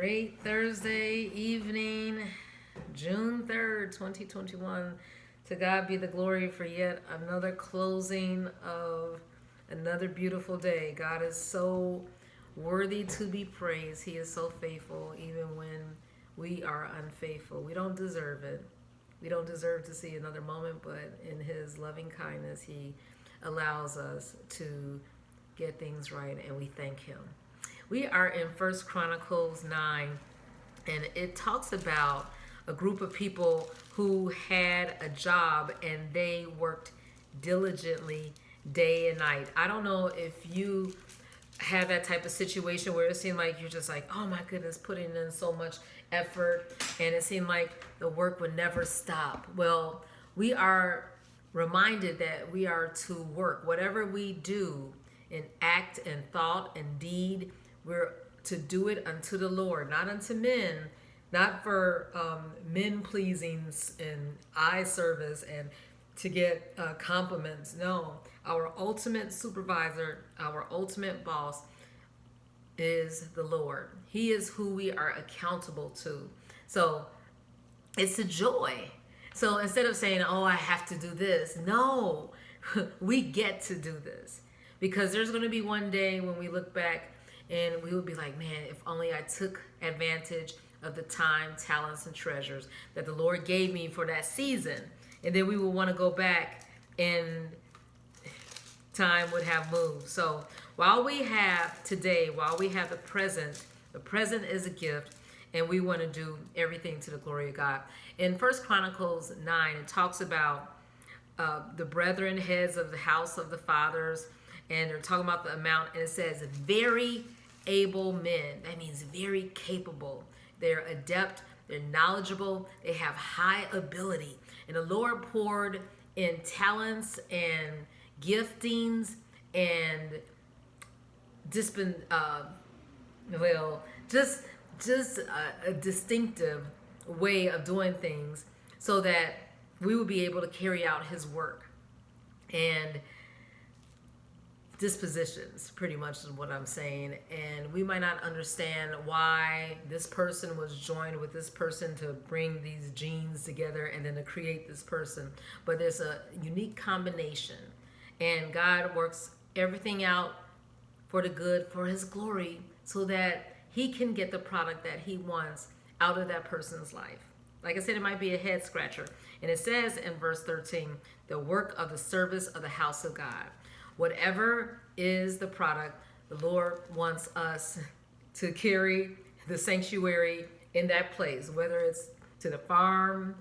Great Thursday evening, June 3rd, 2021. To God be the glory for yet another closing of another beautiful day. God is so worthy to be praised. He is so faithful even when we are unfaithful. We don't deserve it. We don't deserve to see another moment, but in His loving kindness, He allows us to get things right, and we thank Him. We are in 1Chron.9, and it talks about a group of people who had a job and they worked diligently day and night. I don't know if you have that type of situation where it seemed like you're just like, oh my goodness, putting in so much effort, and it seemed like the work would never stop. Well, we are reminded that we are to work. Whatever we do in act and thought and deed, we're to do it unto the Lord, not unto men, not for men pleasing and eye service and to get compliments. No, our ultimate supervisor, our ultimate boss is the Lord. He is who we are accountable to. So it's a joy. So instead of saying, oh, I have to do this, no, we get to do this. Because there's going to be one day when we look back and we will be like, man, if only I took advantage of the time, talents, and treasures that the Lord gave me for that season. And then we will want to go back and time would have moved. So while we have today, while we have the present is a gift, and we want to do everything to the glory of God. In 1Chron.9, it talks about the brethren, heads of the house of the fathers, and they're talking about the amount, and it says very able men. That means very capable. They're adept, they're knowledgeable, they have high ability. And the Lord poured in talents and giftings and just a distinctive way of doing things so that we will be able to carry out His work. And dispositions, pretty much is what I'm saying. And we might not understand why this person was joined with this person to bring these genes together and then to create this person. But there's a unique combination. And God works everything out for the good, for His glory, so that He can get the product that He wants out of that person's life. Like I said, it might be a head scratcher. And it says in verse 13, the work of the service of the house of God. Whatever is the product, the Lord wants us to carry the sanctuary in that place, whether it's to the farm,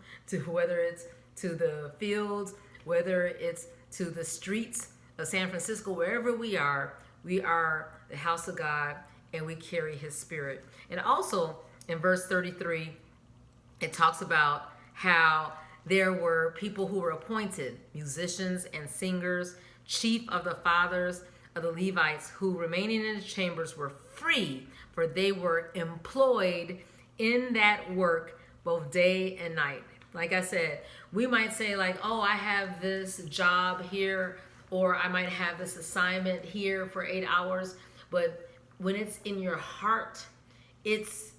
whether it's to the fields, whether it's to the streets of San Francisco, wherever we are the house of God, and we carry His Spirit. And also in verse 33, it talks about how there were people who were appointed, musicians and singers, chief of the fathers of the Levites, who remaining in the chambers were free, for they were employed in that work both day and night. Like I said, we might say like, oh, I have this job here, or I might have this assignment here for 8 hours. But when it's in your heart, it's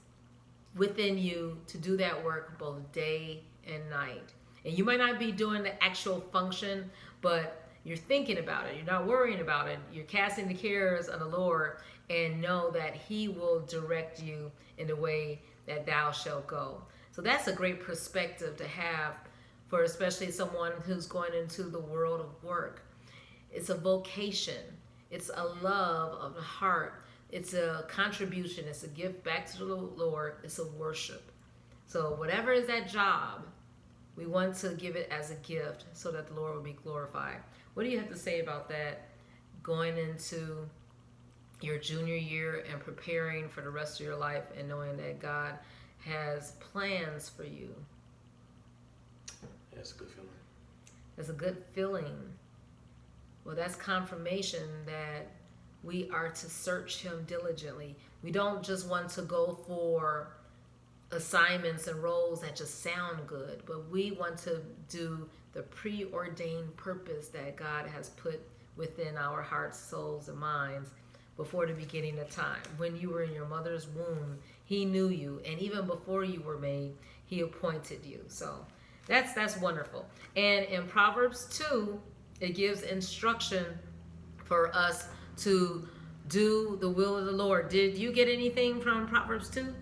within you to do that work both day and night. And you might not be doing the actual function, but you're thinking about it. You're not worrying about it. You're casting the cares on the Lord, and know that He will direct you in the way that thou shalt go. So that's a great perspective to have for especially someone who's going into the world of work. It's a vocation. It's a love of the heart. It's a contribution. It's a gift back to the Lord. It's a worship. So whatever is that job, we want to give it as a gift so that the Lord will be glorified. What do you have to say about that, going into your junior year and preparing for the rest of your life and knowing that God has plans for you? Yeah, it's a good feeling. It's a good feeling. Well, that's confirmation that we are to search Him diligently. We don't just want to go for assignments and roles that just sound good, but we want to do the preordained purpose that God has put within our hearts, souls, and minds before the beginning of time. When you were in your mother's womb, he knew you. And even before you were made, he appointed you. So that's wonderful. And in Proverbs 2, it gives instruction for us to do the will of the Lord. Did you get anything from Proverbs 2? No.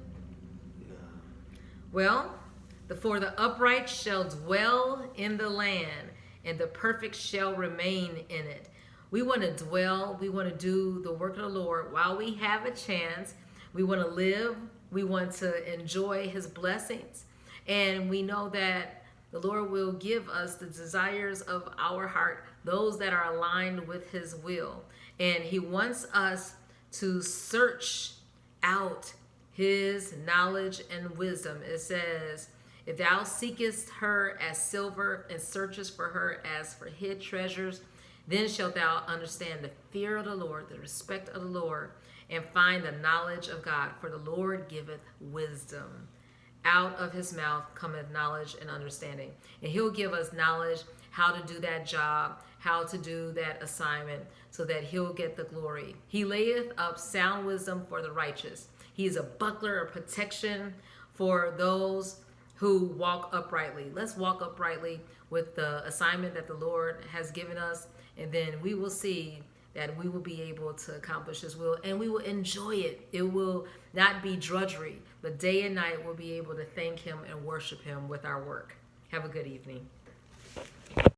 Well, for the upright shall dwell in the land, and the perfect shall remain in it. We want to dwell. We want to do the work of the Lord while we have a chance. We want to live. We want to enjoy his blessings. And we know that the Lord will give us the desires of our heart, those that are aligned with his will. And he wants us to search out his knowledge and wisdom. It says, if thou seekest her as silver and searchest for her as for hid treasures, then shalt thou understand the fear of the Lord, the respect of the Lord, and find the knowledge of God. For the Lord giveth wisdom. Out of his mouth cometh knowledge and understanding. And he'll give us knowledge how to do that job, how to do that assignment, so that he'll get the glory. He layeth up sound wisdom for the righteous. He is a buckler of protection for those who walk uprightly. Let's walk uprightly with the assignment that the Lord has given us, and then we will see that we will be able to accomplish his will, and we will enjoy it. It will not be drudgery, but day and night we'll be able to thank him and worship him with our work. Have a good evening.